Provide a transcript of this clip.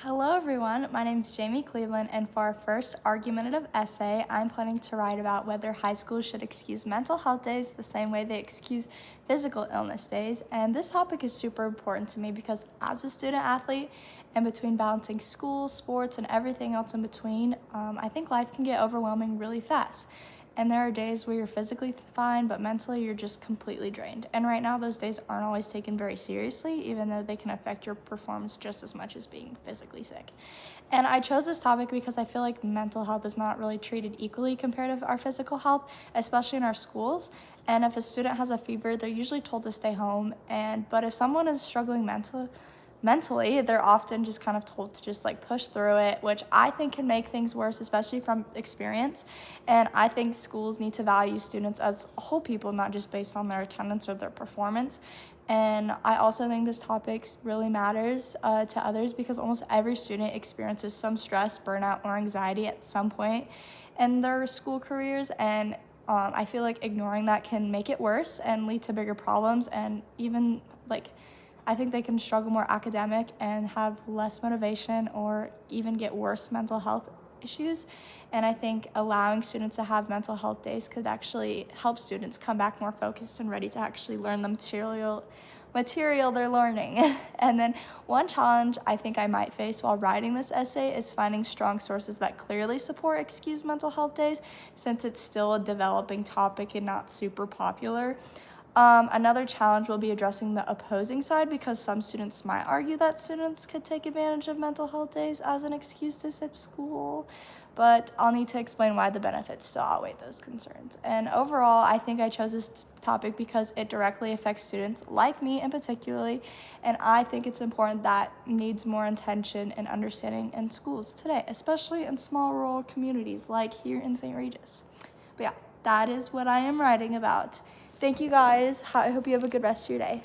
Hello everyone, my name is Jamie Cleveland, and for our first argumentative essay, I'm planning to write about whether high schools should excuse mental health days the same way they excuse physical illness days. And this topic is super important to me because as a student athlete and between balancing school, sports, and everything else in between, I think life can get overwhelming really fast. And there are days where you're physically fine, but mentally you're just completely drained. And right now, those days aren't always taken very seriously, even though they can affect your performance just as much as being physically sick. And I chose this topic because I feel like mental health is not really treated equally compared to our physical health, especially in our schools. And if a student has a fever, they're usually told to stay home. But if someone is struggling mentally, they're often just kind of told to just like push through it, which I think can make things worse, especially from experience. And I think schools need to value students as whole people, not just based on their attendance or their performance. And I also think this topic really matters to others because almost every student experiences some stress, burnout, or anxiety at some point in their school careers. And I feel like ignoring that can make it worse and lead to bigger problems, and even I think they can struggle more academic and have less motivation or even get worse mental health issues. And I think allowing students to have mental health days could actually help students come back more focused and ready to actually learn the material they're learning. And then one challenge I think I might face while writing this essay is finding strong sources that clearly support excused mental health days, since it's still a developing topic and not super popular. Another challenge will be addressing the opposing side, because some students might argue that students could take advantage of mental health days as an excuse to skip school, but I'll need to explain why the benefits still outweigh those concerns. And overall, I think I chose this topic because it directly affects students like me in particularly, and I think it's important that needs more attention and understanding in schools today, especially in small rural communities like here in St. Regis. But yeah, that is what I am writing about. Thank you guys. I hope you have a good rest of your day.